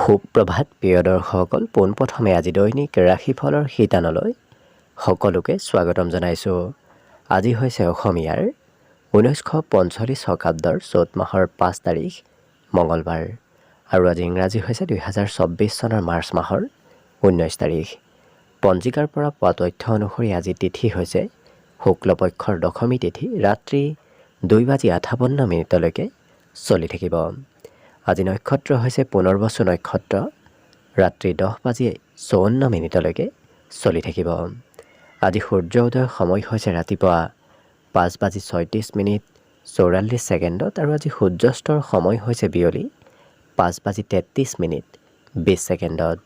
সুপ্ৰভাত প্ৰিয় দৰ্শকসকল, পোনপ্ৰথমে আজি দৈনিক ৰাশিফলৰ শিতানলৈ সকলোকে স্বাগতম জনাইছোঁ। আজি হৈছে অসমীয়াৰ 1945 শকাব্দৰ চ'ত মাহৰ 5 তাৰিখ মঙলবাৰ আৰু আজি ইংৰাজী হৈছে 2024 চনৰ মাৰ্চ মাহৰ 19 তাৰিখ। পঞ্জিকাৰ পৰা পোৱা তথ্য অনুসৰি আজি তিথি হৈছে শুক্লপক্ষৰ দশমী তিথি, ৰাত্ৰি 2:58 চলি থাকিব। আজি নক্ষত্ৰ হৈছে পুনৰ্বসু নক্ষত্ৰ, ৰাত্ৰি 10:54 চলি থাকিব। আজি সূৰ্য উদয়ৰ সময় হৈছে ৰাতিপুৱা 5:36 আৰু আজি সূৰ্যাস্তৰ সময় হৈছে বিয়লি 5:33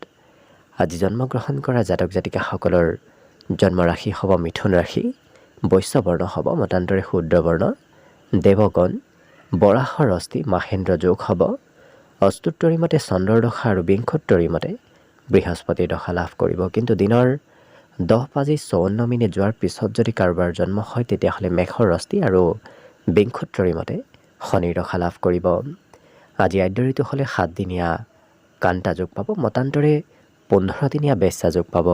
আজি জন্মগ্ৰহণ কৰা জাতক জাতিকাসকলৰ জন্ম ৰাশি হ'ব মিথুন ৰাশি, বৈশ্য বৰ্ণ হ'ব মতান্তৰে শূদ্ৰ বৰ্ণ, দেৱগণ বৰাহৰ অস্থি মাহেন্দ্ৰ যোগ হ'ব, অস্তুত্তৰী মতে চন্দ্ৰৰ দশা আৰু বিংশোত্তৰী মতে বৃহস্পতিৰ দশা লাভ কৰিব। কিন্তু দিনৰ 10:54 যোৱাৰ পিছত যদি কাৰোবাৰ জন্ম হয় তেতিয়াহ'লে মেষৰ অস্থি আৰু বিংশোত্তৰী মতে শনিৰ দশা লাভ কৰিব। আজি আদ্য ঋতু হ'লে 7 দিনীয়া কান্তা যোগ পাব, মতান্তৰে 15 দিনীয়া বেশ্যা যোগ পাব।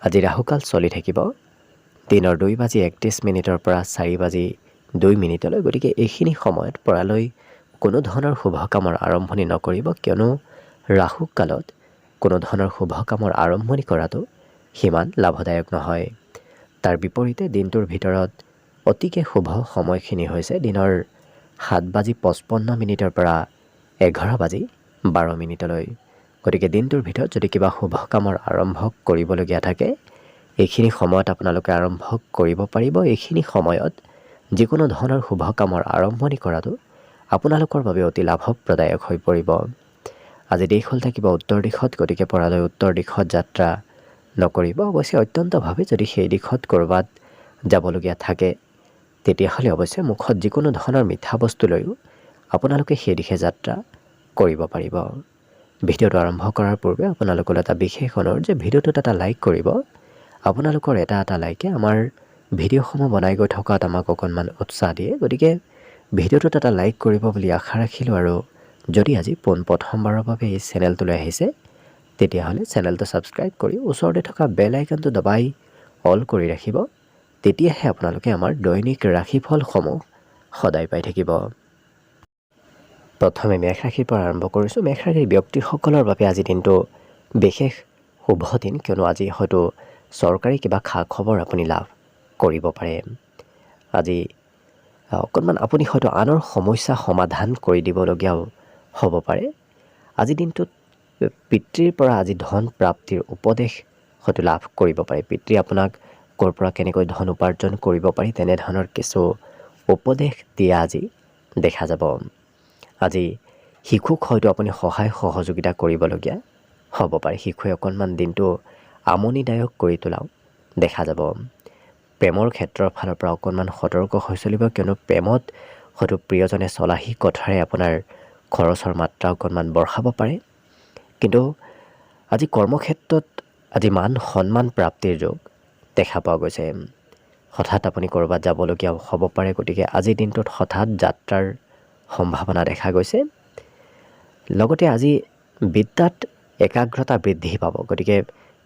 আজি ৰাহুকাল চলি থাকিব দিনৰ 2:31 পৰা 4:02। গতিকে এইখিনি সময়ত পৰালৈ কোনো ধৰণৰ শুভ কামৰ আৰম্ভণি নকৰিব, কিয়নো ৰাহু কালত কোনো ধৰণৰ শুভ কামৰ আৰম্ভণি কৰাটো সিমান লাভদায়ক নহয়। তাৰ বিপৰীতে দিনটোৰ ভিতৰত অতিকে শুভ সময়খিনি হৈছে দিনৰ 7:55 পৰা 11:12। গতিকে দিনটোৰ ভিতৰত যদি কিবা শুভ কামৰ আৰম্ভ কৰিবলগীয়া থাকে এইখিনি সময়ত আপোনালোকে আৰম্ভ কৰিব পাৰিব। এইখিনি সময়ত যিকোনো ধৰণৰ শুভ কামৰ আৰম্ভণি কৰাটো আপোনালোকৰ বাবে অতি লাভপ্ৰদায়ক হৈ পৰিব। আজি দেশ হ'ল থাকিব উত্তৰ দিশত, গতিকে পৰালৈ উত্তৰ দিশত যাত্ৰা নকৰিব। অৱশ্যে অত্যন্তভাৱে যদি সেই দিশত ক'ৰবাত যাবলগীয়া থাকে তেতিয়াহ'লে অৱশ্যে মুখত যিকোনো ধৰণৰ মিঠা বস্তু লৈও আপোনালোকে সেই দিশে যাত্ৰা কৰিব পাৰিব। ভিডিঅ'টো আৰম্ভ কৰাৰ পূৰ্বে আপোনালোকৰ এটা বিশেষ অনুৰোধ যে ভিডিঅ'টোত এটা লাইক কৰিব। আপোনালোকৰ এটা লাইকে আমাৰ ভিডিঅ'সমূহ বনাই গৈ থকাত আমাক অকণমান উৎসাহ দিয়ে। গতিকে ভিডিঅ'টোত এটা লাইক কৰিব বুলি আশা ৰাখিলোঁ আৰু যদি আজি প্ৰথমবাৰৰ বাবে এই চেনেলটোলৈ আহিছে তেতিয়াহ'লে চেনেলটো ছাবস্ক্ৰাইব কৰি ওচৰতে থকা বেল আইকনটো দবাই অল কৰি ৰাখিব। তেতিয়াহে আপোনালোকে আমাৰ দৈনিক ৰাশিফলসমূহ সদায় পাই থাকিব। প্ৰথমে মেষ ৰাশিৰ পৰা আৰম্ভ কৰিছোঁ। মেষ ৰাশিৰ ব্যক্তিসকলৰ বাবে আজি দিনটো বিশেষ শুভ দিন, কিয়নো আজি হয়তো চৰকাৰী কিবা খা খবৰ আপুনি লাভ কৰিব পাৰে। আজি অকণমান আপুনি হয়তো আনৰ সমস্যা সমাধান কৰি দিবলগীয়াও হ'ব পাৰে। আজি দিনটোত পিতৃৰ পৰা আজি ধন প্ৰাপ্তিৰ উপদেশ হয়তো লাভ কৰিব পাৰে। পিতৃ আপোনাক ক'ৰ পৰা কেনেকৈ ধন উপাৰ্জন কৰিব পাৰি তেনেধৰণৰ কিছু উপদেশ দিয়া আজি দেখা যাব। আজি শিশুক হয়তো আপুনি সহায় সহযোগিতা কৰিবলগীয়া হ'ব পাৰে। শিশুৱে অকণমান দিনটো আমনিদায়ক কৰি তোলাও দেখা যাব। প্ৰেমৰ ক্ষেত্ৰৰ ফালৰ পৰা অকণমান সতৰ্ক হৈ চলিব, কিয়নো প্ৰেমত হয়তো প্ৰিয়জনে চলাহী কথাৰে আপোনাৰ খৰচৰ মাত্ৰা অকণমান বঢ়াব পাৰে। কিন্তু আজি কৰ্মক্ষেত্ৰত আজি মান সন্মান প্ৰাপ্তিৰ যোগ দেখা পোৱা গৈছে। হঠাৎ আপুনি ক'ৰবাত যাবলগীয়া হ'ব পাৰে, গতিকে আজিৰ দিনটোত হঠাৎ যাত্ৰাৰ সম্ভাৱনা দেখা গৈছে। লগতে আজি বিদ্যাত একাগ্ৰতা বৃদ্ধি পাব। গতিকে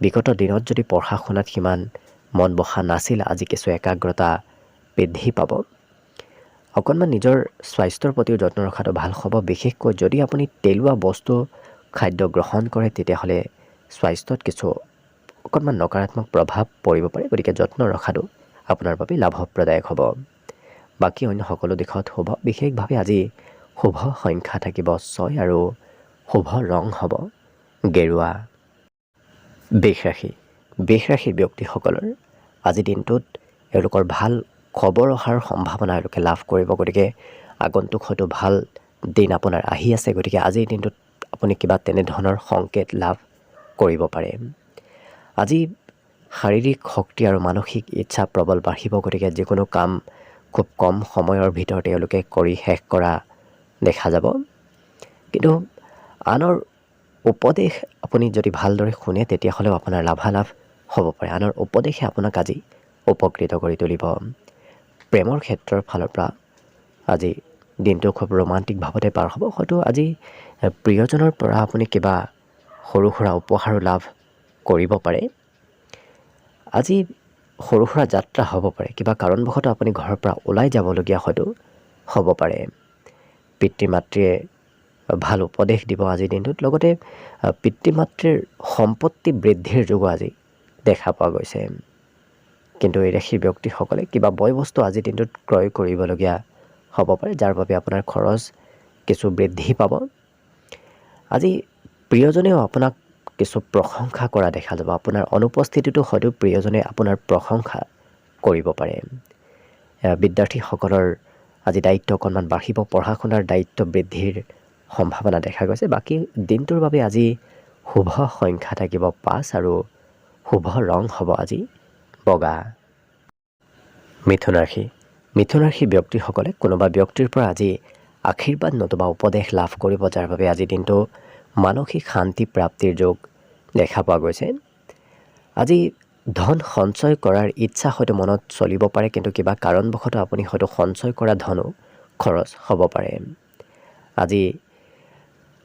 বিগত দিনত যদি পঢ়া শুনাত সিমান মন বহা নাছিল, আজি কিছু একাগ্ৰতা বৃদ্ধি পাব। অকণমান নিজৰ স্বাস্থ্যৰ প্ৰতিও যত্ন ৰখাটো ভাল হ'ব। বিশেষকৈ যদি আপুনি তেলুৱা বস্তু খাদ্য গ্ৰহণ কৰে তেতিয়াহ'লে স্বাস্থ্যত কিছু অকণমান নকাৰাত্মক প্ৰভাৱ পৰিব পাৰে। গতিকে যত্ন ৰখাটো আপোনাৰ বাবে লাভপ্ৰদায়ক হ'ব। বাকী অন্য সকলো দিশত শুভ। বিশেষভাৱে আজি শুভ সংখ্যা থাকিব 6 আৰু শুভ ৰং হ'ব গেৰুৱা। বৃষ ৰাশিৰ ব্যক্তিসকলৰ আজি দিনটোত এওঁলোকৰ ভাল খবৰ অহাৰ সম্ভাৱনা এওঁলোকে লাভ কৰিব। গতিকে আগন্তুক হয়তো ভাল দিন আপোনাৰ আহি আছে। গতিকে আজিৰ দিনটোত আপুনি কিবা তেনেধৰণৰ সংকেত লাভ কৰিব পাৰে। আজি শাৰীৰিক শক্তি আৰু মানসিক ইচ্ছা প্ৰবল বাঢ়িব। গতিকে যিকোনো কাম খুব কম সময়ৰ ভিতৰতে এওঁলোকে কৰি শেষ কৰা দেখা যাব। কিন্তু আনৰ উপদেশ আপুনি যদি ভালদৰে শুনে তেতিয়াহ'লেও আপোনাৰ লাভালাভ হ'ব পাৰে। আনৰ উপদেশে আপোনাক আজি উপকৃত কৰি তুলিব। প্ৰেমৰ ক্ষেত্ৰৰ ফালৰ পৰা আজি দিনটো খুব ৰোমান্টিক ভাৱতে পাৰ হ'ব। হয়তো আজি প্ৰিয়জনৰ পৰা আপুনি কিবা সৰু সুৰা উপহাৰো লাভ কৰিব পাৰে। আজি সৰু সুৰা যাত্ৰা হ'ব পাৰে, কিবা কাৰণবশতঃ আপুনি ঘৰৰ পৰা ওলাই যাবলগীয়া হয়তো হ'ব পাৰে। পিতৃ মাতৃয়ে ভাল উপদেশ দিব আজিৰ দিনটোত। লগতে পিতৃ মাতৃৰ সম্পত্তি বৃদ্ধিৰ যোগো আজি দেখা পোৱা গৈছে। কিন্তু এই ৰাশিৰ ব্যক্তিসকলে কিবা বয় বস্তু আজিৰ দিনটোত ক্ৰয় কৰিবলগীয়া হ'ব পাৰে, যাৰ বাবে আপোনাৰ খৰচ কিছু বৃদ্ধি পাব। আজি প্ৰিয়জনেও আপোনাক কিছু প্ৰশংসা কৰা দেখা যাব। আপোনাৰ অনুপস্থিতিতো হয়তো প্ৰিয়জনে আপোনাৰ প্ৰশংসা কৰিব পাৰে। বিদ্যাৰ্থীসকলৰ আজি দায়িত্ব অকণমান বাঢ়িব, পঢ়া শুনাৰ দায়িত্ব বৃদ্ধিৰ সম্ভাৱনা দেখা গৈছে। বাকী দিনটোৰ বাবে আজি শুভ সংখ্যা থাকিব 5 আৰু শুভ ৰং হ'ব আজি বগা। মিথুন ৰাশি। মিথুন ৰাশি ব্যক্তিসকলে কোনোবা ব্যক্তিৰ পৰা আজি আশীৰ্বাদ নতুবা উপদেশ লাভ কৰিব, যাৰ বাবে আজি দিনটো মানসিক শান্তি প্ৰাপ্তিৰ যোগ দেখা পোৱা গৈছে। আজি ধন সঞ্চয় কৰাৰ ইচ্ছা হয়তো মনত চলিব পাৰে, কিন্তু কিবা কাৰণবশতঃ আপুনি হয়তো সঞ্চয় কৰা ধনো খৰচ হ'ব পাৰে। আজি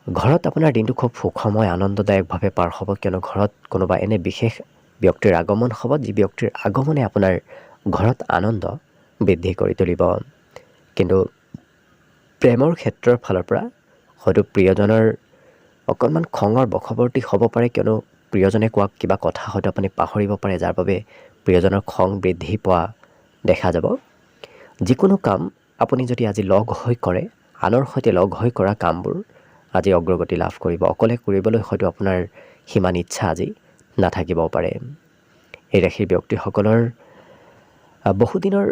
ঘৰত আপোনাৰ দিনটো খুব সুখময় আনন্দদায়কভাৱে পাৰ হ'ব, কিয়নো ঘৰত কোনোবা এনে বিশেষ ব্যক্তিৰ আগমন হ'ব, যি ব্যক্তিৰ আগমনে আপোনাৰ ঘৰত আনন্দ বৃদ্ধি কৰি তুলিব। কিন্তু প্ৰেমৰ ক্ষেত্ৰৰ ফালৰ পৰা হয়তো প্ৰিয়জনৰ অকণমান খঙৰ বশৱৰ্তী হ'ব পাৰে, কিয়নো প্ৰিয়জনে কোৱা কিবা কথা হয়তো আপুনি পাহৰিব পাৰে, যাৰ বাবে প্ৰিয়জনৰ খং বৃদ্ধি পোৱা দেখা যাব। যিকোনো কাম আপুনি যদি আজি লগ হৈ কৰে, আনৰ সৈতে লগ হৈ কৰা কামবোৰ আজি অগ্ৰগতি লাভ কৰিব। অকলে কৰিবলৈ হয়তো আপোনাৰ সিমান ইচ্ছা আজি নাথাকিবও পাৰে। এই ৰাশিৰ ব্যক্তিসকলৰ বহুদিনৰ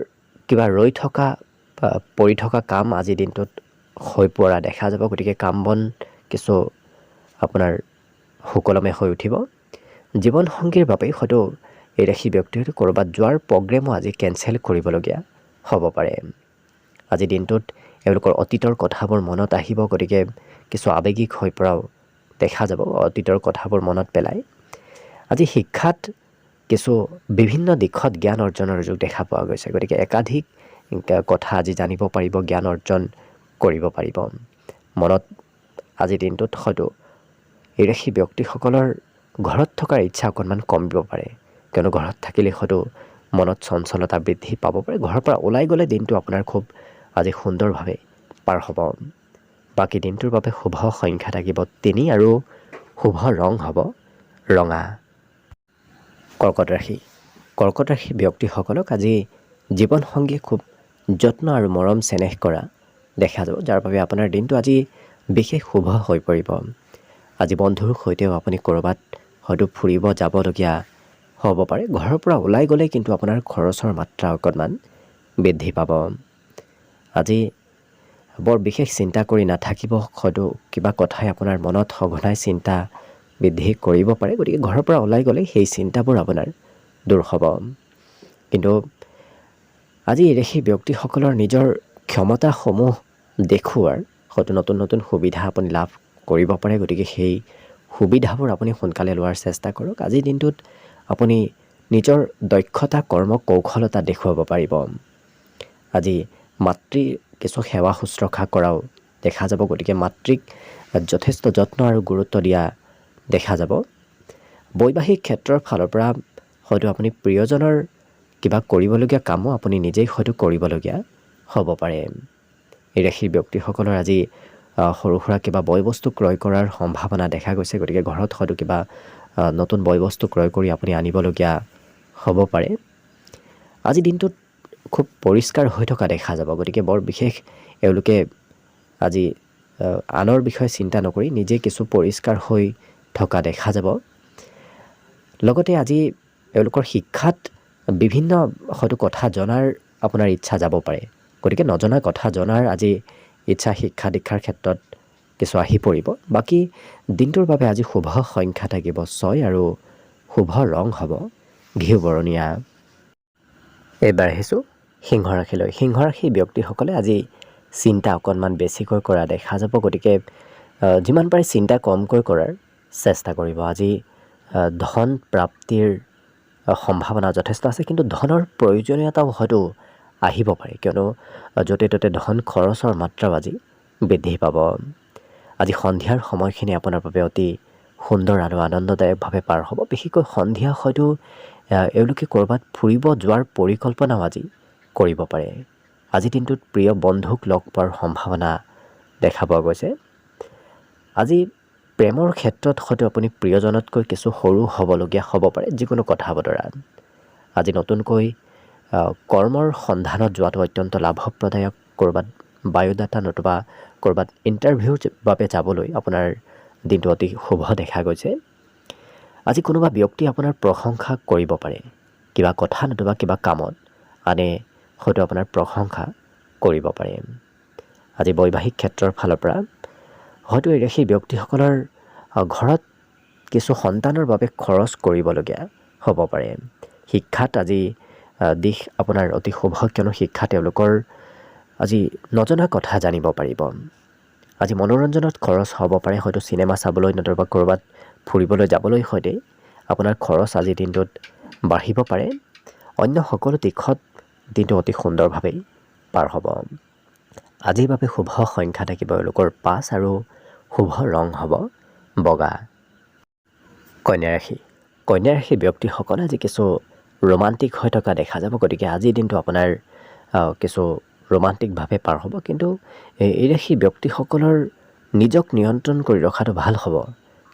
কিবা ৰৈ থকা পৰি থকা কাম আজিৰ দিনটোত হৈ পৰা দেখা যাব। গতিকে কাম বন কিছু আপোনাৰ সুকলমে হৈ উঠিব। জীৱনসংগীৰ বাবে হয়তো এই ৰাশি ব্যক্তিৰ ক'ৰবাত যোৱাৰ প্ৰগ্ৰেমো আজি কেঞ্চেল কৰিবলগীয়া হ'ব পাৰে। আজিৰ দিনটোত এওঁলোকৰ অতীতৰ কথাবোৰ মনত আহিব, গতিকে কিছু আৱেগিক হৈ পৰাও দেখা যাব অতীতৰ কথাবোৰ মনত পেলাই। আজি শিক্ষাত কিছু বিভিন্ন দিশত জ্ঞান অৰ্জনৰ যোগ দেখা পোৱা গৈছে, গতিকে একাধিক কথা আজি জানিব পাৰিব, জ্ঞান অৰ্জন কৰিব পাৰিব। মনত আজিৰ দিনটোত হয়তো এই ৰাশি ব্যক্তিসকলৰ ঘৰত থকাৰ ইচ্ছা অকণমান কমিব পাৰে, কিয়নো ঘৰত থাকিলে হয়তো মনত চঞ্চলতা বৃদ্ধি পাব পাৰে। ঘৰৰ পৰা ওলাই গ'লে দিনটো আপোনাৰ খুব আজি সুন্দৰভাৱে পাৰ হ'ব। বাকী দিনটোৰ বাবে শুভ সংখ্যা থাকিব 3 আৰু শুভ ৰং হ'ব ৰঙা। কৰ্কট ৰাশি। কৰ্কট ৰাশি ব্যক্তিসকলক আজি জীৱনসংগীয়ে খুব যত্ন আৰু মৰম চেনেহ কৰা দেখা যাব, যাৰ বাবে আপোনাৰ দিনটো আজি বিশেষ শুভ হৈ পৰিব। আজি বন্ধুৰ সৈতেও আপুনি ক'ৰবাত হয়তো ফুৰিব যাবলগীয়া হ'ব পাৰে। ঘৰৰ পৰা ওলাই গ'লে কিন্তু আপোনাৰ খৰচৰ মাত্ৰা অকণমান বৃদ্ধি পাব। আজি বৰ বিশেষ চিন্তা কৰি নাথাকিব, হয়তো কিবা কথাই আপোনাৰ মনত সঘনাই চিন্তা বৃদ্ধি কৰিব পাৰে, গতিকে ঘৰৰ পৰা ওলাই গ'লে সেই চিন্তাবোৰ আপোনাৰ দূৰ হ'ব। কিন্তু আজি সেই ব্যক্তিসকলৰ নিজৰ ক্ষমতাসমূহ দেখুওৱাৰ হয়তো নতুন নতুন সুবিধা আপুনি লাভ কৰিব পাৰে, গতিকে সেই সুবিধাবোৰ আপুনি সোনকালে লোৱাৰ চেষ্টা কৰক। আজিৰ দিনটোত আপুনি নিজৰ দক্ষতা কৰ্ম কৌশলতা দেখুৱাব পাৰিব। আজি মাতৃৰ কিছু সেৱা শুশ্ৰূষা কৰাও দেখা যাব, গতিকে মাতৃক যথেষ্ট যত্ন আৰু গুৰুত্ব দিয়া দেখা যাব। বৈবাহিক ক্ষেত্ৰৰ ফালৰ পৰা হয়তো আপুনি প্ৰিয়জনৰ কিবা কৰিবলগীয়া কামো আপুনি নিজেই হয়তো কৰিবলগীয়া হ'ব পাৰে। এই ৰাশিৰ ব্যক্তিসকলৰ আজি সৰু সুৰা কিবা বয় বস্তু ক্ৰয় কৰাৰ সম্ভাৱনা দেখা গৈছে, গতিকে ঘৰত হয়তো কিবা নতুন বয় বস্তু ক্ৰয় কৰি আপুনি আনিবলগীয়া হ'ব পাৰে। আজি দিনটোত খুব পৰিষ্কাৰ হৈ থকা দেখা যাব, গতিকে বৰ বিশেষ এওঁলোকে আজি আনৰ বিষয়ে চিন্তা নকৰি নিজে কিছু পৰিষ্কাৰ হৈ থকা দেখা যাব। লগতে আজি এওঁলোকৰ শিক্ষাত বিভিন্ন হয়তো কথা জনাৰ আপোনাৰ ইচ্ছা যাব পাৰে, গতিকে নজনা কথা জনাৰ আজি ইচ্ছা শিক্ষা দীক্ষাৰ ক্ষেত্ৰত কিছু আহি পৰিব। বাকী দিনটোৰ বাবে আজি শুভ সংখ্যা থাকিব 6 আৰু শুভ ৰং হ'ব ঘিউ বৰণীয়া। এইবাৰ আহিছোঁ সিংহ ৰাশিলৈ। সিংহ ৰাশিৰ ব্যক্তিসকলে আজি চিন্তা অকণমান বেছিকৈ কৰা দেখা যাব, গতিকে যিমান পাৰে চিন্তা কমকৈ কৰাৰ চেষ্টা কৰিব। আজি ধন প্ৰাপ্তিৰ সম্ভাৱনা যথেষ্ট আছে, কিন্তু ধনৰ প্ৰয়োজনীয়তাও হয়তো আহিব পাৰে, কিয়নো য'তে ত'তে ধন খৰচৰ মাত্ৰাও আজি বৃদ্ধি পাব। আজি সন্ধিয়াৰ সময়খিনি আপোনাৰ বাবে অতি সুন্দৰ আৰু আনন্দদায়কভাৱে পাৰ হ'ব। বিশেষকৈ সন্ধিয়া হয়তো এওঁলোকে ক'ৰবাত ফুৰিব যোৱাৰ পৰিকল্পনাও আজি কৰিব পাৰে। আজিৰ দিনটোত প্ৰিয় বন্ধুক লগ পোৱাৰ সম্ভাৱনা দেখা পোৱা গৈছে। আজি প্ৰেমৰ ক্ষেত্ৰত হয়তো আপুনি প্ৰিয়জনতকৈ কিছু সৰু হ'বলগীয়া হ'ব পাৰে যিকোনো কথা বতৰা। আজি নতুনকৈ কৰ্মৰ সন্ধানত যোৱাটো অত্যন্ত লাভপ্ৰদায়ক। ক'ৰবাত বায়'ডাটা নতুবা ক'ৰবাত ইণ্টাৰভিউৰ বাবে যাবলৈ আপোনাৰ দিনটো অতি শুভ দেখা গৈছে। আজি কোনোবা ব্যক্তি আপোনাৰ প্ৰশংসা কৰিব পাৰে কিবা কথা নতুবা কিবা কামত, আনে হয়তো আপোনাৰ প্ৰশংসা কৰিব পাৰে। আজি বৈবাহিক ক্ষেত্ৰৰ ফালৰ পৰা হয়তো সেই ব্যক্তিসকলৰ ঘৰত কিছু সন্তানৰ বাবে খৰচ কৰিবলগীয়া হ'ব পাৰে। শিক্ষাত আজি দিশ আপোনাৰ অতি শুভ, কিয়নো শিক্ষা তেওঁলোকৰ আজি নজনা কথা জানিব পাৰিব। আজি মনোৰঞ্জনত খৰচ হ'ব পাৰে, হয়তো চিনেমা চাবলৈ নতুবা ক'ৰবাত ফুৰিবলৈ যাবলৈ সৈতে আপোনাৰ খৰচ আজিৰ দিনটোত বাঢ়িব পাৰে। অন্য সকলো দিশত দিনটো অতি সুন্দৰভাৱেই পাৰ হ'ব। আজিৰ বাবে শুভ সংখ্যা থাকিব এওঁলোকৰ 5 আৰু শুভ ৰং হ'ব বগা। কন্যা ৰাশি। কন্যা ৰাশি ব্যক্তিসকল আজি কিছু ৰোমান্টিক হৈ থকা দেখা যাব, গতিকে আজিৰ দিনটো আপোনাৰ কিছু ৰোমান্টিকভাৱে পাৰ হ'ব। কিন্তু এই ৰাশি ব্যক্তিসকলৰ নিজক নিয়ন্ত্ৰণ কৰি ৰখাটো ভাল হ'ব,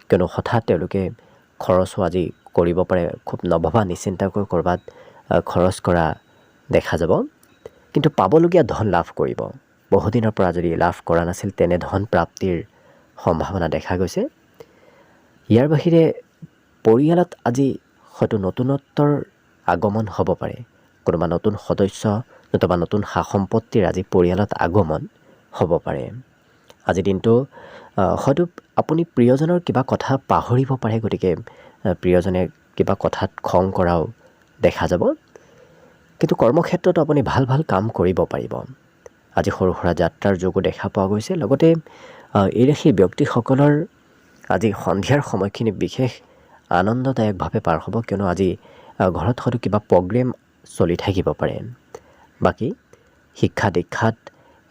কিয়নো হঠাৎ তেওঁলোকে খৰচো আজি কৰিব পাৰে। খুব নভবা নিচিন্তাকৈ ক'ৰবাত খৰচ কৰা দেখা যাব। কিন্তু পাবলগীয়া ধন লাভ কৰিব। বহুদিনৰ পৰা যদি লাভ কৰা নাছিল তেনে ধন প্ৰাপ্তিৰ সম্ভাৱনা দেখা গৈছে। ইয়াৰ বাহিৰে পৰিয়ালত আজি হয়তো নতুনত্বৰ আগমন হ'ব পাৰে। কোনোবা নতুন সদস্য নতুবা নতুন সা সম্পত্তিৰ আজি পৰিয়ালত আগমন হ'ব পাৰে। আজিৰ দিনটো হয়তো আপুনি প্ৰিয়জনৰ কিবা কথা পাহৰিব পাৰে, গতিকে প্ৰিয়জনে কিবা কথাত খং কৰাও দেখা যাব। কিন্তু কৰ্মক্ষেত্ৰত আপুনি ভাল ভাল কাম কৰিব পাৰিব। আজি সৰু সুৰা যাত্ৰাৰ যোগো দেখা পোৱা গৈছে। লগতে এই ৰাশি ব্যক্তিসকলৰ আজি সন্ধিয়াৰ সময়খিনি বিশেষ আনন্দদায়কভাৱে পাৰ হ'ব, কিয়নো আজি ঘৰত হয়তো কিবা প্ৰগ্ৰেম চলি থাকিব পাৰে। বাকী শিক্ষা দীক্ষাত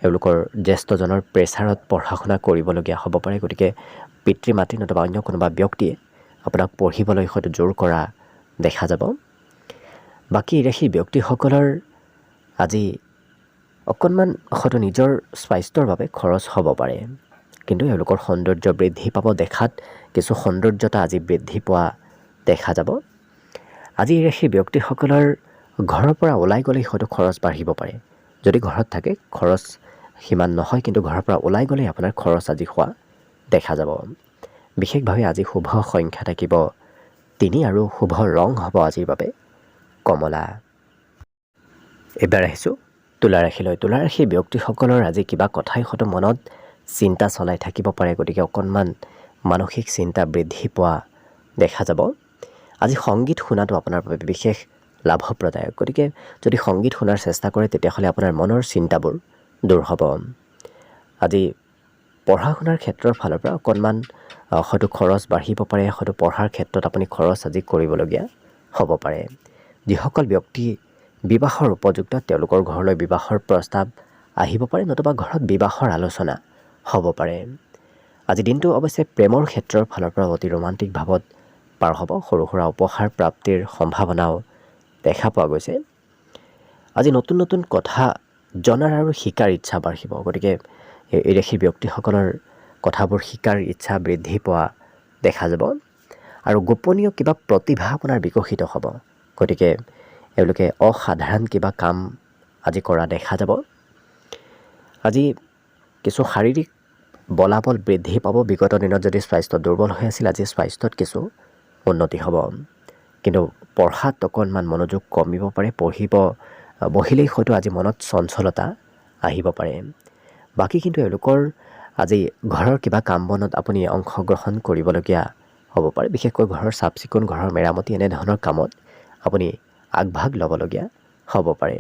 এওঁলোকৰ জ্যেষ্ঠজনৰ প্ৰেছাৰত পঢ়া শুনা কৰিবলগীয়া হ'ব পাৰে, গতিকে পিতৃ মাতৃ নতুবা অন্য কোনোবা ব্যক্তিয়ে আপোনাক পঢ়িবলৈ হয়তো জোৰ কৰা দেখা যাব। বাকী সেই ব্যক্তিসকলৰ আজি অকণমান হয়তো নিজৰ স্বাস্থ্যৰ বাবে খৰচ হ'ব পাৰে, কিন্তু এওঁলোকৰ সৌন্দৰ্য বৃদ্ধি পাব। দেখাত কিছু সৌন্দৰ্যতা আজি বৃদ্ধি পোৱা দেখা যাব। আজি সেই ব্যক্তিসকলৰ ঘৰৰ পৰা ওলাই গ'লেই হয়তো খৰচ বাঢ়িব পাৰে। যদি ঘৰত থাকে খৰচ সিমান নহয়, কিন্তু ঘৰৰ পৰা ওলাই গ'লেই আপোনাৰ খৰচ আজি হোৱা দেখা যাব। বিশেষভাৱে আজি শুভ সংখ্যা থাকিব 3 আৰু শুভ ৰং হ'ব আজিৰ বাবে কমলা। এইবাৰ আহিছোঁ তুলা ৰাশিলৈ। তুলা ৰাশি ব্যক্তিসকলৰ আজি কিবা কথাই হয়তো মনত চিন্তা চলাই থাকিব পাৰে, গতিকে অকণমান মানসিক চিন্তা বৃদ্ধি পোৱা দেখা যাব। আজি সংগীত শুনাটো আপোনাৰ বাবে বিশেষ লাভপ্ৰদায়ক, গতিকে যদি সংগীত শুনাৰ চেষ্টা কৰে তেতিয়াহ'লে আপোনাৰ মনৰ চিন্তাবোৰ দূৰ হ'ব। আজি পঢ়া শুনাৰ ক্ষেত্ৰৰ ফালৰ পৰা অকণমান হয়তো খৰচ বাঢ়িব পাৰে, হয়তো পঢ়াৰ ক্ষেত্ৰত আপুনি খৰচ আজি কৰিবলগীয়া হ'ব পাৰে। যিসকল ব্যক্তি বিবাহৰ উপযুক্ত তেওঁলোকৰ ঘৰলৈ বিবাহৰ প্ৰস্তাৱ আহিব পাৰে, নতুবা ঘৰত বিবাহৰ আলোচনা হ'ব পাৰে। আজি দিনটো অৱশ্যে প্ৰেমৰ ক্ষেত্ৰৰ ফালৰ পৰা অতি ৰোমান্টিক ভাৱত পাৰ হ'ব। সৰু সুৰা উপহাৰ প্ৰাপ্তিৰ সম্ভাৱনাও দেখা পোৱা গৈছে। আজি নতুন নতুন কথা জনাৰ আৰু শিকাৰ ইচ্ছা বাঢ়িব, গতিকে এই ৰাশি ব্যক্তিসকলৰ কথাবোৰ শিকাৰ ইচ্ছা বৃদ্ধি পোৱা দেখা যাব। আৰু গোপনীয় কিবা প্ৰতিভা আপোনাৰ বিকশিত হ'ব, গতিকে এওঁলোকে অসাধাৰণ কিবা কাম আজি কৰা দেখা যাব। আজি কিছু শাৰীৰিক বলাবল বৃদ্ধি পাব। বিগত দিনত যদি স্বাস্থ্য দুৰ্বল হৈ আছিল, আজি স্বাস্থ্যত কিছু উন্নতি হ'ব। কিন্তু পঢ়াত অকণমান মনোযোগ কমিব পাৰে। বহিলেই হয়তো আজি মনত চঞ্চলতা আহিব পাৰে। বাকী কিন্তু এওঁলোকৰ আজি ঘৰৰ কিবা কাম বনত আপুনি অংশগ্ৰহণ কৰিবলগীয়া হ'ব পাৰে। বিশেষকৈ ঘৰৰ চাফ চিকুণ, ঘৰৰ মেৰামতি এনেধৰণৰ কামত আপুনি আগভাগ ল'বলগীয়া হ'ব পাৰে।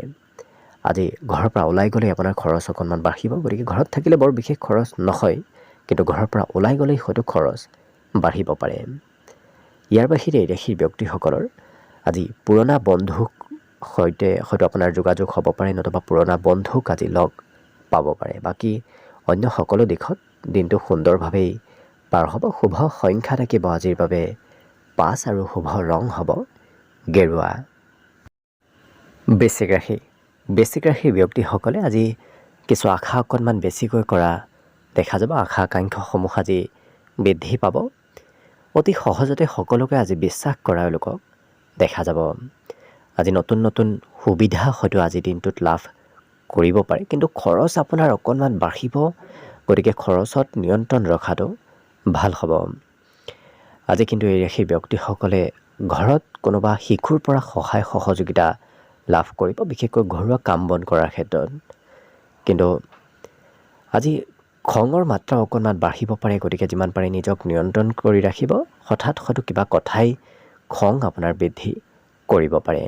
আজি ঘৰৰ পৰা ওলাই গ'লে আপোনাৰ খৰচ অকণমান বাঢ়িব, গতিকে ঘৰত থাকিলে বৰ বিশেষ খৰচ নহয়, কিন্তু ঘৰৰ পৰা ওলাই গ'লেই হয়তো খৰচ বাঢ়িব পাৰে। ইয়াৰ বাহিৰে এই ৰাশিৰ ব্যক্তিসকলৰ আজি পুৰণা বন্ধুক সৈতে হয়তো আপোনাৰ যোগাযোগ হ'ব পাৰে, নতুবা পুৰণা বন্ধুক আজি লগ পাব পাৰে। বাকী অন্য সকলো দিশত দিনটো সুন্দৰভাৱেই পাৰ হ'ব। শুভ সংখ্যা থাকিব আজিৰ বাবে 5 আৰু শুভ ৰং হ'ব গেৰুৱা। বৃশ্চিক ৰাশি। বৃশ্চিক ৰাশিৰ ব্যক্তিসকলে আজি কিছু আশা অকণমান বেছিকৈ কৰা দেখা যাব। আশা আকাংক্ষাসমূহ আজি বৃদ্ধি পাব। অতি সহজতে সকলোকে আজি বিশ্বাস কৰা এওঁলোকক দেখা যাব। আজি নতুন নতুন সুবিধা হয়তো আজিৰ দিনটোত লাভ কৰিব পাৰে, কিন্তু খৰচ আপোনাৰ অকণমান বাঢ়িব। গতিকে খৰচত নিয়ন্ত্ৰণ ৰখাটো ভাল হ'ব। আজি কিন্তু এই ৰাশিৰ ব্যক্তিসকলে ঘৰত কোনোবা শিশুৰ পৰা সহায় সহযোগিতা লাভ কৰিব, বিশেষকৈ ঘৰুৱা কাম বন কৰাৰ ক্ষেত্ৰত। কিন্তু আজি খঙৰ মাত্ৰা অকণমান বাঢ়িব পাৰে, গতিকে যিমান পাৰে নিজক নিয়ন্ত্ৰণ কৰি ৰাখিব। হঠাৎ হয়তো কিবা কথাই খং আপোনাৰ বৃদ্ধি কৰিব পাৰে।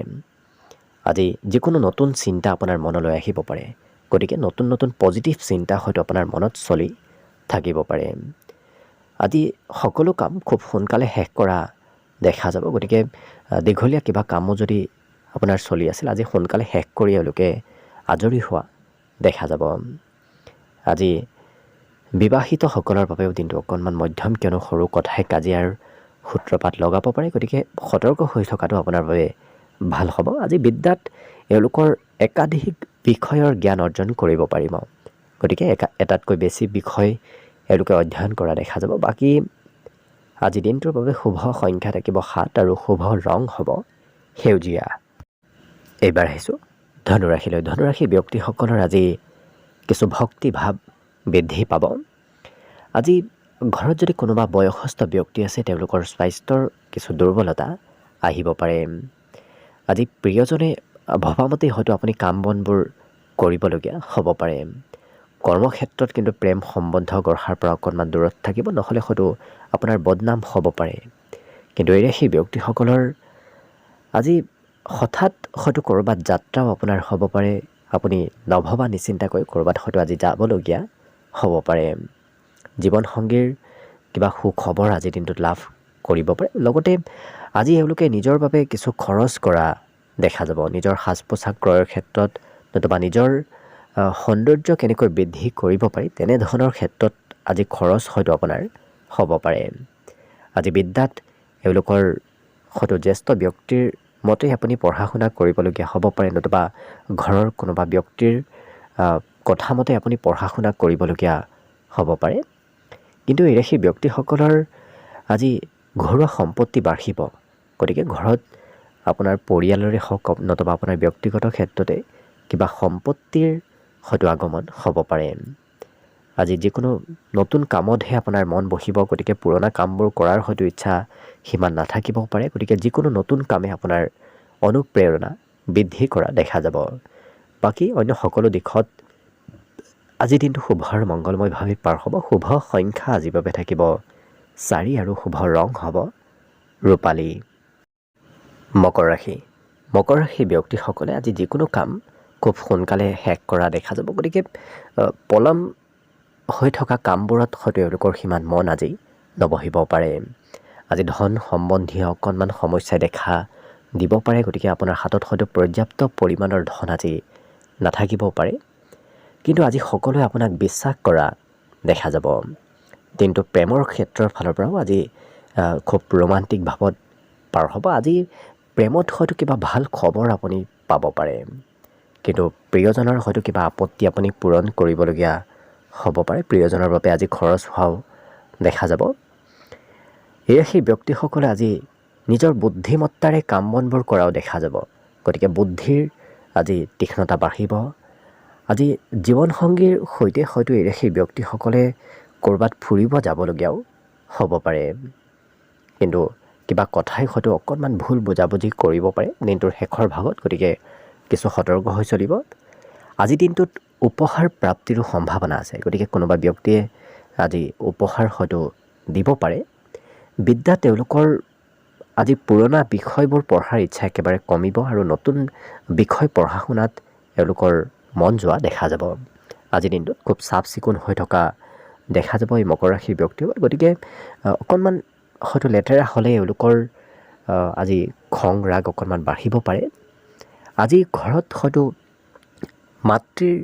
আজি যিকোনো নতুন চিন্তা আপোনাৰ মনলৈ আহিব পাৰে, গতিকে নতুন নতুন পজিটিভ চিন্তা হয়তো আপোনাৰ মনত চলি থাকিব পাৰে। আজি সকলো কাম খুব সোনকালে শেষ কৰা দেখা যাব। গতিকে দীঘলীয়া কিবা কামো যদি আপোনাৰ চলি আছিল, আজি সোনকালে শেষ কৰি এওঁলোকে আজৰি হোৱা দেখা যাব। আজি বিবাহিতসকলৰ বাবেও দিনটো অকণমান মধ্যম, কিয়নো সৰু কথাই কাজিয়াৰ সূত্ৰপাত লগাব পাৰে। গতিকে সতৰ্ক হৈ থকাটো আপোনাৰ বাবে ভাল হ'ব। আজি বিদ্যাত এওঁলোকৰ একাধিক বিষয়ৰ জ্ঞান অৰ্জন কৰিব পাৰিব। গতিকে এটাতকৈ বেছি বিষয় এওঁলোকে অধ্যয়ন কৰা দেখা যাব। বাকী আজি দিনটোৰ বাবে শুভ সংখ্যা থাকিব 7 আৰু শুভ ৰং হ'ব সেউজীয়া। এইবাৰ আহিছোঁ ধনুৰাশিলৈ। ধনুৰাশি ব্যক্তিসকলৰ আজি কিছু ভক্তিভাৱ বৃদ্ধি পাব। আজি ঘৰত যদি কোনোবা বয়সস্থ ব্যক্তি আছে, তেওঁলোকৰ স্বাস্থ্যৰ কিছু দুৰ্বলতা আহিব পাৰে। আজি প্ৰিয়জনে ভবামতেই হয়তো আপুনি কাম বনবোৰ কৰিবলগীয়া হ'ব পাৰে। কৰ্মক্ষেত্ৰত কিন্তু প্ৰেম সম্বন্ধ গঢ়াৰ পৰা অকণমান দূৰত থাকিব, নহ'লে হয়তো আপোনাৰ বদনাম হ'ব পাৰে। কিন্তু এই ৰাশিৰ ব্যক্তিসকলৰ আজি হঠাৎ হয়তো ক'ৰবাত যাত্ৰাও আপোনাৰ হ'ব পাৰে। আপুনি নভবা নিচিন্তাকৈ ক'ৰবাত হয়তো আজি যাবলগীয়া হ'ব পাৰে। জীৱনসংগীৰ কিবা সুখবৰ আজিৰ দিনটোত লাভ কৰিব পাৰে। লগতে আজি এওঁলোকে নিজৰ বাবে কিছু খৰচ কৰা দেখা যাব। নিজৰ সাজ পোছাক ক্ৰয়ৰ ক্ষেত্ৰত, নতুবা নিজৰ সৌন্দৰ্য কেনেকৈ বৃদ্ধি কৰিব পাৰি, তেনেধৰণৰ ক্ষেত্ৰত আজি খৰচ হয়তো আপোনাৰ হ'ব পাৰে। আজি বিদ্যাত এওঁলোকৰ হয়তো জ্যেষ্ঠ ব্যক্তিৰ মতে আপুনি পঢ়া শুনা কৰিবলগীয়া হ'ব পাৰে, নতুবা ঘৰৰ কোনোবা ব্যক্তিৰ কথা মতে আপুনি পঢ়া শুনা কৰিবলগীয়া হ'ব পাৰে। কিন্তু এই ৰাশিৰ ব্যক্তিসকলৰ আজি ঘৰুৱা সম্পত্তি বাঢ়িব। গতিকে ঘৰত আপোনাৰ পৰিয়ালৰে হওক, নতুবা আপোনাৰ ব্যক্তিগত ক্ষেত্ৰতে কিবা সম্পত্তিৰ হয়তো আগমন হ'ব পাৰে। আজি যিকোনো নতুন কামতহে আপোনাৰ মন বহিব। গতিকে পুৰণা কামবোৰ কৰাৰ হয়তো ইচ্ছা সিমান নাথাকিবও পাৰে। গতিকে যিকোনো নতুন কামে আপোনাৰ অনুপ্ৰেৰণা বৃদ্ধি কৰা দেখা যাব। বাকী অন্য সকলো দিশত আজিৰ দিনটো শুভ আৰু মংগলময়ভাৱে পাৰ হ'ব। শুভ সংখ্যা আজিৰ বাবে থাকিব 4 আৰু শুভ ৰং হ'ব ৰূপালী। মকৰ ৰাশি। মকৰ ৰাশিৰ ব্যক্তিসকলে আজি যিকোনো কাম খুব সোনকালে শেষ কৰা দেখা যাব। গতিকে পলম হৈ থকা কামবোৰত হয়তো এওঁলোকৰ সিমান মন আজি নবহিব পাৰে। আজি ধন সম্বন্ধীয় অকণমান সমস্যাই দেখা দিব পাৰে। গতিকে আপোনাৰ হাতত হয়তো পৰ্যাপ্ত পৰিমাণৰ ধন আজি নাথাকিবও পাৰে। কিন্তু আজি সকলোৱে আপোনাক বিশ্বাস কৰা দেখা যাব। দিনটো প্ৰেমৰ ক্ষেত্ৰৰ ফালৰ পৰাও আজি খুব ৰোমান্টিক ভাৱত পাৰ হ'ব। আজি প্ৰেমত হয়তো কিবা ভাল খবৰ আপুনি পাব পাৰে। কিন্তু প্ৰিয়জনৰ হয়তো কিবা আপত্তি আপুনি পূৰণ কৰিবলগীয়া হ'ব পাৰে। প্ৰিয়জনৰ বাবে আজি খৰচ হোৱাও দেখা যাব। এই ৰাশিৰ ব্যক্তিসকলে আজি নিজৰ বুদ্ধিমত্তাৰে কাম বনবোৰ কৰাও দেখা যাব। গতিকে বুদ্ধিৰ আজি তীক্ষ্ণতা বাঢ়িব। আজি জীৱনসংগীৰ সৈতে হয়তো এই ৰাশিৰ ব্যক্তিসকলে ক'ৰবাত ফুৰিব যাবলগীয়াও হ'ব পাৰে। কিন্তু কিবা কথাই হয়তো অকণমান ভুল বুজাবুজি কৰিব পাৰে দিনটোৰ শেষৰ ভাগত। গতিকে কিছু সতৰ্ক হৈ চলিব। আজিৰ দিনটোত উপহাৰ প্ৰাপ্তিৰো সম্ভাৱনা আছে। গতিকে কোনোবা ব্যক্তিয়ে আজি উপহাৰ হয়তো দিব পাৰে। বিদ্যাত তেওঁলোকৰ আজি পুৰণা বিষয়বোৰ পঢ়াৰ ইচ্ছা একেবাৰে কমিব আৰু নতুন বিষয় পঢ়া শুনাত এওঁলোকৰ মন যোৱা দেখা যাব। আজিৰ দিনটোত খুব চাফ চিকুণ হৈ থকা দেখা যাব এই মকৰ ৰাশিৰ ব্যক্তিসকল। গতিকে অকণমান হয়তো লেতেৰা হ'লে এওঁলোকৰ আজি খং ৰাগ অকণমান বাঢ়িব পাৰে। আজি ঘৰত হয়তো মাতৃৰ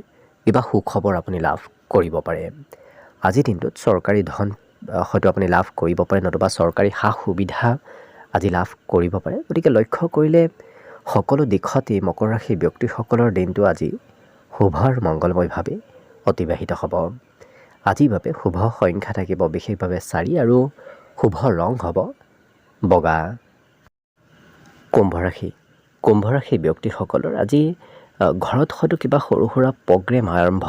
কিবা সুখবৰ আপুনি লাভ কৰিব পাৰে। আজিৰ দিনটোত চৰকাৰী ধন হয়তো আপুনি লাভ কৰিব পাৰে, নতুবা চৰকাৰী সা সুবিধা আজি লাভ কৰিব পাৰে। গতিকে লক্ষ্য কৰিলে সকলো দিশত এই মকৰ ৰাশিৰ ব্যক্তিসকলৰ দিনটো আজি শুভ আৰু মংগলময়ভাৱে অতিবাহিত হ'ব। আজিৰ বাবে শুভ সংখ্যা থাকিব বিশেষভাৱে 4 আৰু শুভ ৰং হ'ব বগা। কুম্ভ ৰাশি ব্যক্তিসকলৰ আজি ঘৰত হয়তো কিবা সৰু সুৰা প্ৰগ্ৰেম আৰম্ভ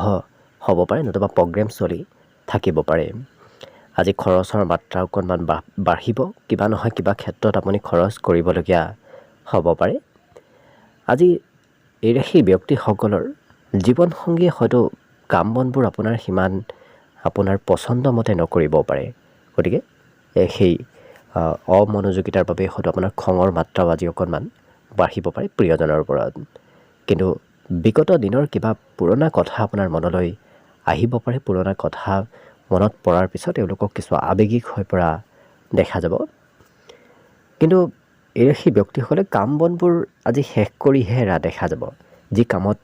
হ'ব পাৰে, নতুবা প্ৰগ্ৰেম চলি থাকিব পাৰে। আজি খৰচৰ মাত্ৰা অকণমান বাঢ়িব, কিবা নহয় কিবা ক্ষেত্ৰত আপুনি খৰচ কৰিবলগীয়া হ'ব পাৰে। আজি এই ৰাশি ব্যক্তিসকলৰ জীৱনসংগীয়ে হয়তো কাম বনবোৰ সিমান আপোনাৰ পচন্দ মতে নকৰিব পাৰে। গতিকে সেই অমনোযোগিতাৰ বাবে হয়তো আপোনাৰ খঙৰ মাত্ৰাও আজি অকণমান বাঢ়িব পাৰে প্ৰিয়জনৰ ওপৰত। কিন্তু বিগত দিনৰ কিবা পুৰণা কথা আপোনাৰ মনলৈ আহিব পাৰে। পুৰণা কথা মনত পৰাৰ পিছত এওঁলোকক কিছু আৱেগিক হৈ পৰা দেখা যাব। কিন্তু এই ৰাশি ব্যক্তিসকলে কাম বনবোৰ আজি শেষ কৰিহে এৰা দেখা যাব। যি কামত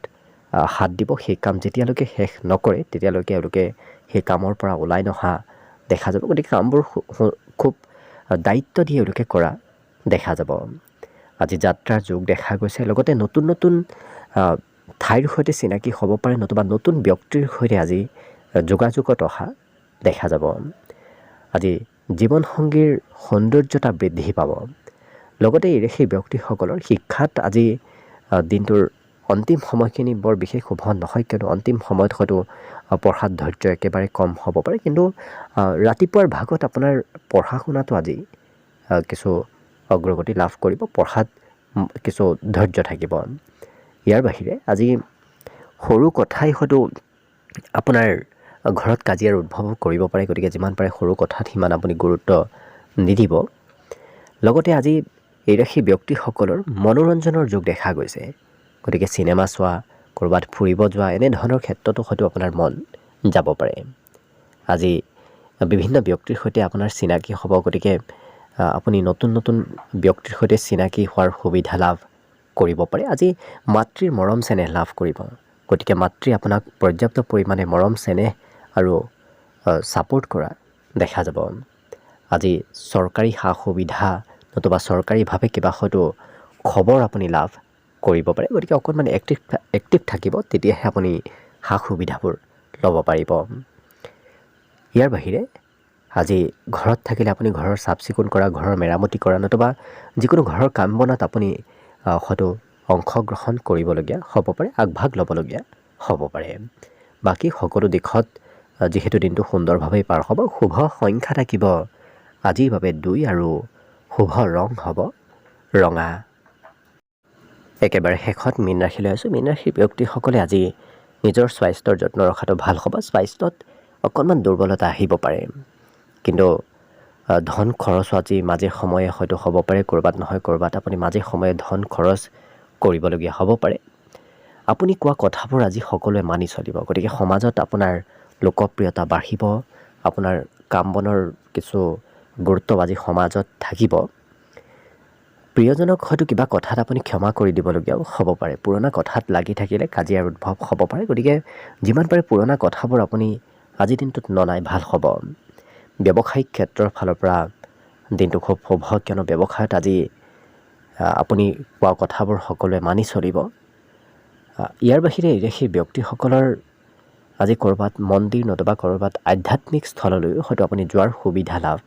হাত দিব সেই কাম যেতিয়ালৈকে শেষ নকৰে তেতিয়ালৈকে এওঁলোকে সেই কামৰ পৰা ওলাই নহা দেখা যাব। গতিকে কামবোৰ খুব দায়িত্ব দি এওঁলোকে কৰা দেখা যাব। আজি যাত্ৰাৰ যোগ দেখা গৈছে, লগতে নতুন নতুন ঠাইৰ সৈতে চিনাকি হ'ব পাৰে, নতুবা নতুন ব্যক্তিৰ সৈতে আজি যোগাযোগত অহা দেখা যাব। আজি জীৱনসংগীৰ সৌন্দৰ্যতা বৃদ্ধি পাব। লগতে এই ৰাশি ব্যক্তিসকলৰ শিক্ষাত আজি দিনটোৰ অন্তিম সময়খিনি বৰ বিশেষ শুভ নহয়, কিয়নো অন্তিম সময়ত হয়তো পঢ়াত ধৈৰ্য একেবাৰে কম হ'ব পাৰে। কিন্তু ৰাতিপুৱাৰ ভাগত আপোনাৰ পঢ়া শুনাটো আজি কিছু অগ্ৰগতি লাভ কৰিব, পঢ়াত কিছু ধৈৰ্য থাকিব। ইয়াৰ বাহিৰে আজি সৰু কথাই হয়তো আপোনাৰ ঘৰত কাজিয়াৰ উদ্ভৱ কৰিব পাৰে। গতিকে যিমান পাৰে সৰু কথাত সিমান আপুনি গুৰুত্ব নিদিব। লগতে আজি এই ৰাশি ব্যক্তিসকলৰ মনোৰঞ্জনৰ যুগ দেখা গৈছে। গতিকে চিনেমা চোৱা, ক'ৰবাত ফুৰিব যোৱা এনেধৰণৰ ক্ষেত্ৰতো হয়তো আপোনাৰ মন যাব পাৰে। আজি বিভিন্ন ব্যক্তিৰ সৈতে আপোনাৰ চিনাকি হ'ব। গতিকে আপুনি নতুন নতুন ব্যক্তিৰ সৈতে চিনাকি হোৱাৰ সুবিধা লাভ কৰিব পাৰে। আজি মাতৃৰ মৰম চেনেহ লাভ কৰিব। গতিকে মাতৃ আপোনাক পৰ্যাপ্ত পৰিমাণে মৰম চেনেহ আৰু ছাপোৰ্ট কৰা দেখা যাব। আজি চৰকাৰী সা সুবিধা নতুবা চৰকাৰীভাৱে কিবা হয়তো খবৰ আপুনি লাভ কৰিব পাৰে। গতিকে অকণমান এক্টিভ থাকিব, তেতিয়াহে আপুনি সা সুবিধাবোৰ ল'ব পাৰিব। ইয়াৰ বাহিৰে আজি ঘৰত থাকিলে আপুনি ঘৰৰ চাফ চিকুণ কৰা, ঘৰৰ মেৰামতি কৰা, নতুবা যিকোনো ঘৰৰ কাম বনাত আপুনি হয়তো অংশগ্ৰহণ কৰিবলগীয়া হ'ব পাৰে, আগভাগ ল'বলগীয়া হ'ব পাৰে। বাকী সকলো দিশত যিহেতু দিনটো সুন্দৰভাৱে পাৰ হ'ব। শুভ সংখ্যা থাকিব আজিৰ বাবে 2 আৰু শুভ ৰং হ'ব ৰঙা। একেবাৰে শেষত মীন ৰাশিলৈ আছোঁ। মীন ৰাশিৰ ব্যক্তিসকলে আজি নিজৰ স্বাস্থ্যৰ যত্ন ৰখাটো ভাল হ'ব। স্বাস্থ্যত অকণমান দুৰ্বলতা আহিব পাৰে, কিন্তু ধন খৰচো আজি মাজে সময়ে হয়তো হ'ব পাৰে। ক'ৰবাত নহয় ক'ৰবাত আপুনি মাজে সময়ে ধন খৰচ কৰিবলগীয়া হ'ব পাৰে। আপুনি কোৱা কথাবোৰ আজি সকলোৱে মানি চলিব। গতিকে সমাজত আপোনাৰ লোকপ্ৰিয়তা বাঢ়িব। আপোনাৰ কাম বনৰ কিছু গুৰুত্ব আজি সমাজত থাকিব। প্ৰিয়জনক হয়তো কিবা কথাত আপুনি ক্ষমা কৰি দিবলগীয়াও হ'ব পাৰে। পুৰণা কথাত লাগি থাকিলে কাজিয়াৰ উদ্ভৱ হ'ব পাৰে। গতিকে যিমান পাৰে পুৰণা কথাবোৰ আপুনি আজিৰ দিনটোত ননাই ভাল হ'ব। ব্যৱসায়িক ক্ষেত্ৰৰ ফালৰ পৰা দিনটো খুব শুভ, কিয়নো ব্যৱসায়ত আজি আপুনি কোৱা কথাবোৰ সকলোৱে মানি চলিব। ইয়াৰ বাহিৰে সেই ব্যক্তিসকলৰ আজি ক'ৰবাত মন্দিৰ নতুবা ক'ৰবাত আধ্যাত্মিক স্থললৈও হয়তো আপুনি যোৱাৰ সুবিধা লাভ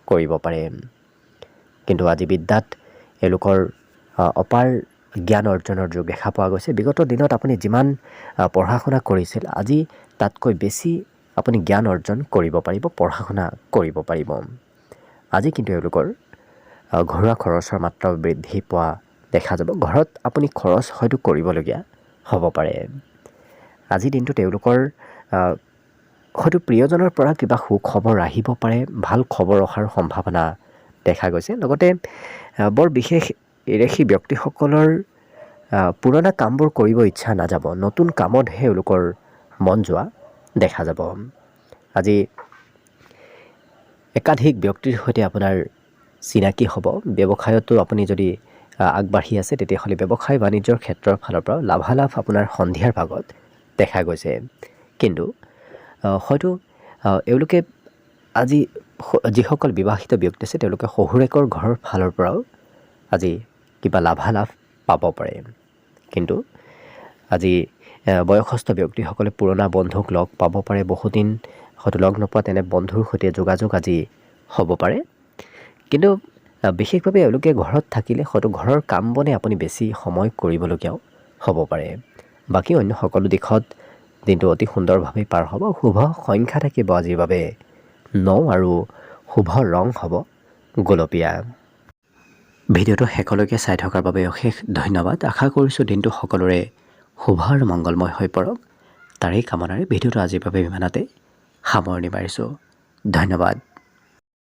কৰিব পাৰে। কিন্তু আজি বিদ্যাত এওঁলোকৰ অপাৰ জ্ঞান অৰ্জনৰ যুগ দেখা পোৱা গৈছে। বিগত দিনত আপুনি যিমান পঢ়া শুনা কৰিছিল, আজি তাতকৈ বেছি আপুনি জ্ঞান অৰ্জন কৰিব পাৰিব, পঢ়া শুনা কৰিব পাৰিব। আজি কিন্তু এওঁলোকৰ ঘৰুৱা খৰচৰ মাত্ৰাও বৃদ্ধি পোৱা দেখা যাব। ঘৰত আপুনি খৰচ হয়তো কৰিবলগীয়া হ'ব পাৰে। আজিৰ দিনটোত তেওঁলোকৰ হয়তো প্ৰিয়জনৰ পৰা কিবা সুখবৰ আহিব পাৰে, ভাল খবৰ অহাৰ সম্ভাৱনা দেখা গৈছে। লগতে বৰ বিশেষ এই ৰাশি ব্যক্তিসকলৰ পুৰণা কামবোৰ কৰিব ইচ্ছা নাযাব, নতুন কামতহে এওঁলোকৰ মন যোৱা দেখা যাব। আজি একাধিক ব্যক্তিৰ সৈতে আপোনাৰ চিনাকি হ'ব। ব্যৱসায়তো আপুনি যদি আগবাঢ়ি আছে তেতিয়াহ'লে ব্যৱসায় বাণিজ্যৰ ক্ষেত্ৰৰ ফালৰ পৰা লাভালাভ আপোনাৰ সন্ধিয়াৰ ভাগত দেখা গৈছে। কিন্তু হয়তো এওঁলোকে আজি যিসকল বিবাহিত ব্যক্তি আছে তেওঁলোকে শহুৰেকৰ ঘৰৰ ফালৰ পৰাও আজি কিবা লাভালাভ পাব পাৰে। কিন্তু আজি বয়সস্থ ব্যক্তিসকলে পুৰণা বন্ধুক লগ পাব পাৰে, বহুদিন হয়তো লগ নোপোৱা তেনে বন্ধুৰ সৈতে যোগাযোগ আজি হ'ব পাৰে। কিন্তু বিশেষভাৱে এওঁলোকে ঘৰত থাকিলে হয়তো ঘৰৰ কাম বনে আপুনি বেছি সময় কৰিবলগীয়াও হ'ব পাৰে। বাকী অন্য সকলো দিশত দিনটো অতি সুন্দৰভাৱে পাৰ হ'ব। শুভ সংখ্যা থাকিব আজিৰ বাবে 9 আৰু শুভ ৰং হ'ব গোলপীয়া। ভিডিঅ'টো শেষলৈকে চাই থকাৰ বাবে অশেষ ধন্যবাদ। আশা কৰিছোঁ দিনটো সকলোৰে শুভ আৰু মংগলময় হৈ পৰক। তাৰেই কামনাৰে ভিডিঅ'টো আজিৰ বাবে ইমানতে সামৰণি মাৰিছোঁ। ধন্যবাদ।